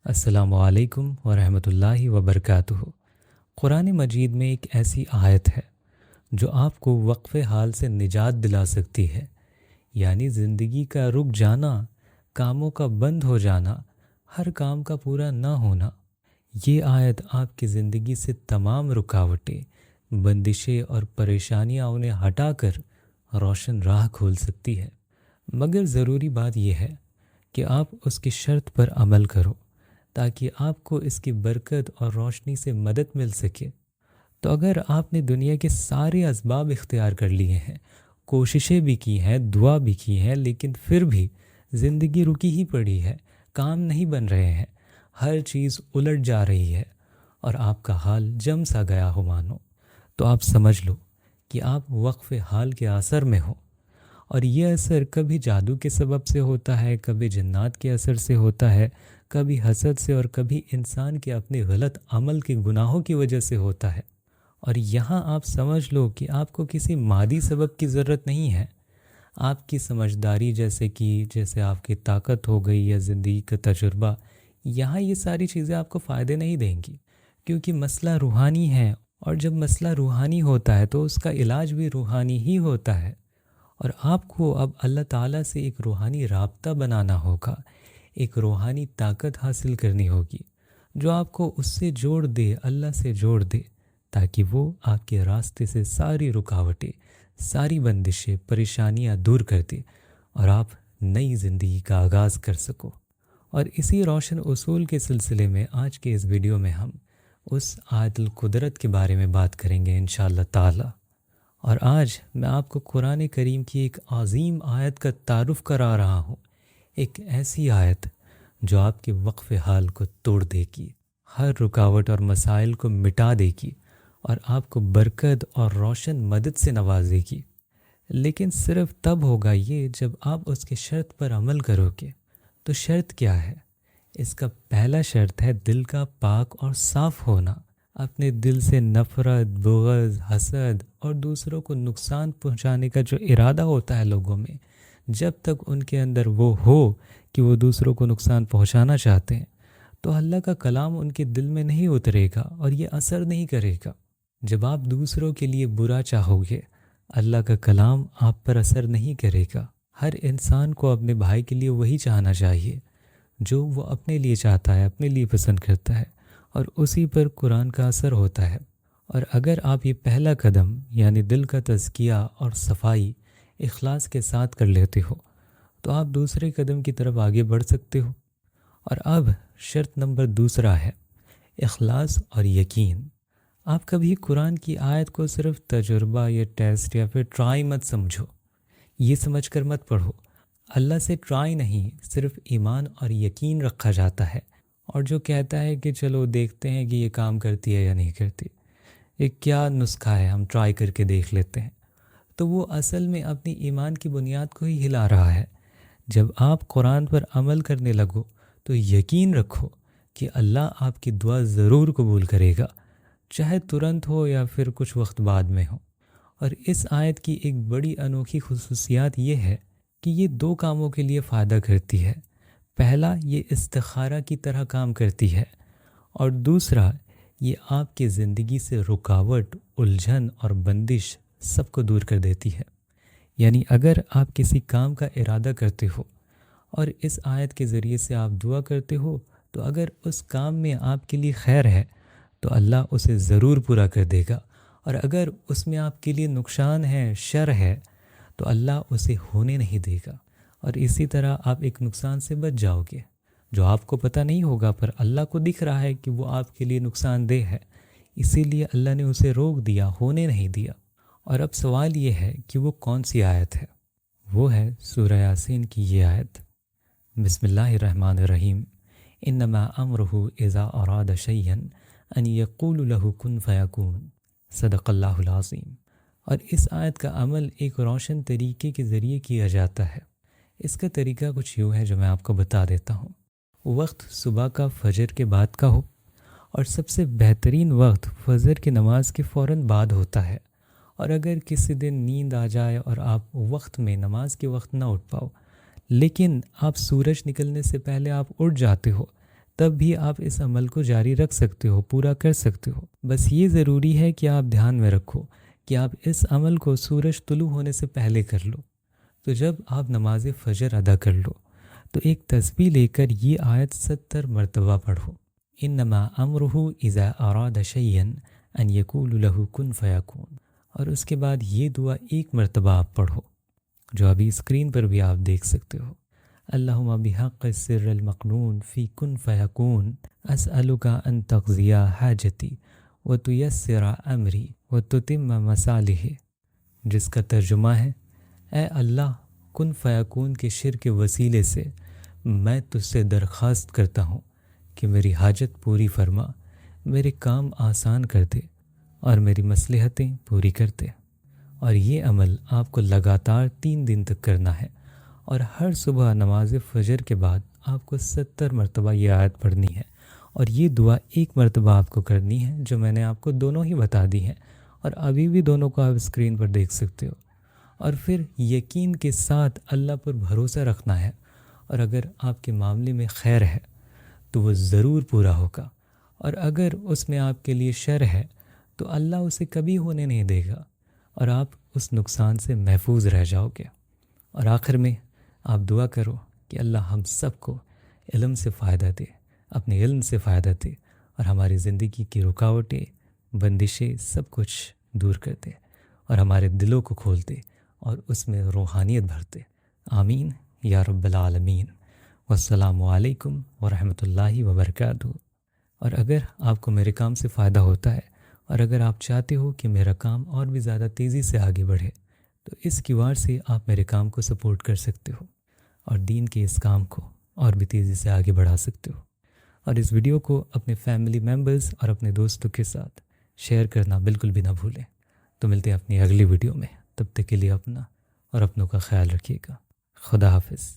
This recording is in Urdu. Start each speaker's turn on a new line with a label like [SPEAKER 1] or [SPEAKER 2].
[SPEAKER 1] السلام علیکم ورحمۃ اللہ وبرکاتہ۔ قرآن مجید میں ایک ایسی آیت ہے جو آپ کو وقف حال سے نجات دلا سکتی ہے، یعنی زندگی کا رک جانا، کاموں کا بند ہو جانا، ہر کام کا پورا نہ ہونا۔ یہ آیت آپ کی زندگی سے تمام رکاوٹیں، بندشیں اور پریشانیاں انہیں ہٹا کر روشن راہ کھول سکتی ہے۔ مگر ضروری بات یہ ہے کہ آپ اس کی شرط پر عمل کرو تاکہ آپ کو اس کی برکت اور روشنی سے مدد مل سکے۔ تو اگر آپ نے دنیا کے سارے اسباب اختیار کر لیے ہیں، کوششیں بھی کی ہیں، دعا بھی کی ہیں، لیکن پھر بھی زندگی رکی ہی پڑی ہے، کام نہیں بن رہے ہیں، ہر چیز الٹ جا رہی ہے اور آپ کا حال جم سا گیا ہو مانو، تو آپ سمجھ لو کہ آپ وقف حال کے اثر میں ہو۔ اور یہ اثر کبھی جادو کے سبب سے ہوتا ہے، کبھی جنات کے اثر سے ہوتا ہے، کبھی حسد سے، اور کبھی انسان کے اپنے غلط عمل کے گناہوں کی وجہ سے ہوتا ہے۔ اور یہاں آپ سمجھ لو کہ آپ کو کسی مادی سبب کی ضرورت نہیں ہے۔ آپ کی سمجھداری جیسے آپ کی طاقت ہو گئی یا زندگی کا تجربہ، یہاں یہ ساری چیزیں آپ کو فائدے نہیں دیں گی، کیونکہ مسئلہ روحانی ہے، اور جب مسئلہ روحانی ہوتا ہے تو اس کا علاج بھی روحانی ہی ہوتا ہے۔ اور آپ کو اب اللہ تعالیٰ سے ایک روحانی رابطہ بنانا ہوگا، ایک روحانی طاقت حاصل کرنی ہوگی جو آپ کو اس سے جوڑ دے، اللہ سے جوڑ دے، تاکہ وہ آپ کے راستے سے ساری رکاوٹیں، ساری بندشیں، پریشانیاں دور کر دے اور آپ نئی زندگی کا آغاز کر سکو۔ اور اسی روشن اصول کے سلسلے میں آج کے اس ویڈیو میں ہم اس آیت القدرت کے بارے میں بات کریں گے انشاءاللہ تعالی۔ اور آج میں آپ کو قرآن کریم کی ایک عظیم آیت کا تعارف کرا رہا ہوں، ایک ایسی آیت جو آپ کے وقف حال کو توڑ دے گی، ہر رکاوٹ اور مسائل کو مٹا دے گی اور آپ کو برکت اور روشن مدد سے نوازے گی۔ لیکن صرف تب ہوگا یہ جب آپ اس کی شرط پر عمل کرو گے۔ تو شرط کیا ہے؟ اس کا پہلا شرط ہے دل کا پاک اور صاف ہونا۔ اپنے دل سے نفرت، بغض، حسد اور دوسروں کو نقصان پہنچانے کا جو ارادہ ہوتا ہے لوگوں میں، جب تک ان کے اندر وہ ہو کہ وہ دوسروں کو نقصان پہنچانا چاہتے ہیں، تو اللہ کا کلام ان کے دل میں نہیں اترے گا اور یہ اثر نہیں کرے گا۔ جب آپ دوسروں کے لیے برا چاہو گے، اللہ کا کلام آپ پر اثر نہیں کرے گا۔ ہر انسان کو اپنے بھائی کے لیے وہی چاہنا چاہیے جو وہ اپنے لیے چاہتا ہے، اپنے لیے پسند کرتا ہے، اور اسی پر قرآن کا اثر ہوتا ہے۔ اور اگر آپ یہ پہلا قدم یعنی دل کا تزکیہ اور صفائی اخلاص کے ساتھ کر لیتے ہو، تو آپ دوسرے قدم کی طرف آگے بڑھ سکتے ہو۔ اور اب شرط نمبر دوسرا ہے اخلاص اور یقین۔ آپ کبھی قرآن کی آیت کو صرف تجربہ یا ٹیسٹ یا پھر ٹرائی مت سمجھو، یہ سمجھ کر مت پڑھو۔ اللہ سے ٹرائی نہیں، صرف ایمان اور یقین رکھا جاتا ہے، اور جو کہتا ہے کہ چلو دیکھتے ہیں کہ یہ کام کرتی ہے یا نہیں کرتی، ایک کیا نسخہ ہے، ہم ٹرائی کر کے دیکھ لیتے ہیں، تو وہ اصل میں اپنی ایمان کی بنیاد کو ہی ہلا رہا ہے۔ جب آپ قرآن پر عمل کرنے لگو تو یقین رکھو کہ اللہ آپ کی دعا ضرور قبول کرے گا، چاہے ترنت ہو یا پھر کچھ وقت بعد میں ہو۔ اور اس آیت کی ایک بڑی انوکھی خصوصیات یہ ہے کہ یہ دو کاموں کے لیے فائدہ کرتی ہے۔ پہلا، یہ استخارہ کی طرح کام کرتی ہے، اور دوسرا، یہ آپ کی زندگی سے رکاوٹ، الجھن اور بندش سب کو دور کر دیتی ہے۔ یعنی اگر آپ کسی کام کا ارادہ کرتے ہو اور اس آیت کے ذریعے سے آپ دعا کرتے ہو، تو اگر اس کام میں آپ کے لیے خیر ہے تو اللہ اسے ضرور پورا کر دے گا، اور اگر اس میں آپ کے لیے نقصان ہے، شر ہے، تو اللہ اسے ہونے نہیں دے گا۔ اور اسی طرح آپ ایک نقصان سے بچ جاؤ گے جو آپ کو پتہ نہیں ہوگا، پر اللہ کو دکھ رہا ہے کہ وہ آپ کے لیے نقصان دہ ہے، اسی لیے اللہ نے اسے روک دیا، ہونے نہیں دیا۔ اور اب سوال یہ ہے کہ وہ کون سی آیت ہے؟ وہ ہے سورہ یاسین کی یہ آیت، بسم اللہ الرحمن الرحیم، انما امرہ اذا اراد شیئا ان یقول لہ کن فیکون، صدق اللہ العظیم۔ اور اس آیت کا عمل ایک روشن طریقے کے ذریعے کیا جاتا ہے۔ اس کا طریقہ کچھ یوں ہے جو میں آپ کو بتا دیتا ہوں۔ وقت صبح کا فجر کے بعد کا ہو، اور سب سے بہترین وقت فجر کی نماز کے فوراً بعد ہوتا ہے۔ اور اگر کسی دن نیند آ جائے اور آپ وقت میں نماز کے وقت نہ اٹھ پاؤ، لیکن آپ سورج نکلنے سے پہلے آپ اٹھ جاتے ہو، تب بھی آپ اس عمل کو جاری رکھ سکتے ہو، پورا کر سکتے ہو۔ بس یہ ضروری ہے کہ آپ دھیان میں رکھو کہ آپ اس عمل کو سورج طلوع ہونے سے پہلے کر لو۔ تو جب آپ نماز فجر ادا کر لو تو ایک تسبیح لے کر یہ آیت 70 مرتبہ پڑھو، انما امرہ اذا اراد شیئا ان یقول لہ کن فیکون، اور اس کے بعد یہ دعا ایک مرتبہ آپ پڑھو جو ابھی اسکرین پر بھی آپ دیکھ سکتے ہو، اللہم بحق السر المقنون فی کن فیکون اسألک ان تقضی حاجتی وتیسر امری وتتم مصالحی، جس کا ترجمہ ہے اے اللہ، کن فیکون کے شر کے وسیلے سے میں تجھ سے درخواست کرتا ہوں کہ میری حاجت پوری فرما، میرے کام آسان کر دے اور میری مصلحتیں پوری کر دے۔ اور یہ عمل آپ کو لگاتار 3 دن تک کرنا ہے، اور ہر صبح نماز فجر کے بعد آپ کو 70 مرتبہ یہ آیت پڑھنی ہے، اور یہ دعا ایک مرتبہ آپ کو کرنی ہے جو میں نے آپ کو دونوں ہی بتا دی ہیں، اور ابھی بھی دونوں کو آپ اسکرین پر دیکھ سکتے ہو۔ اور پھر یقین کے ساتھ اللہ پر بھروسہ رکھنا ہے، اور اگر آپ کے معاملے میں خیر ہے تو وہ ضرور پورا ہوگا، اور اگر اس میں آپ کے لیے شر ہے تو اللہ اسے کبھی ہونے نہیں دے گا، اور آپ اس نقصان سے محفوظ رہ جاؤ گے۔ اور آخر میں آپ دعا کرو کہ اللہ ہم سب کو علم سے فائدہ دے، اپنے علم سے فائدہ دے، اور ہماری زندگی کی رکاوٹیں، بندشیں سب کچھ دور کر دے، اور ہمارے دلوں کو کھول دے اور اس میں روحانیت بھر دے۔ آمین یا رب العالمین۔ والسلام علیکم ورحمۃ اللہ وبرکاتہ۔ اور اگر آپ کو میرے کام سے فائدہ ہوتا ہے، اور اگر آپ چاہتے ہو کہ میرا کام اور بھی زیادہ تیزی سے آگے بڑھے، تو اس کیوآر سے آپ میرے کام کو سپورٹ کر سکتے ہو، اور دین کے اس کام کو اور بھی تیزی سے آگے بڑھا سکتے ہو۔ اور اس ویڈیو کو اپنے فیملی ممبرز اور اپنے دوستوں کے ساتھ شیئر کرنا بالکل بھی نہ بھولیں۔ تو ملتے ہیں اپنی اگلی ویڈیو میں، تب تک کے لیے اپنا اور اپنوں کا خیال رکھیے گا۔ خدا حافظ۔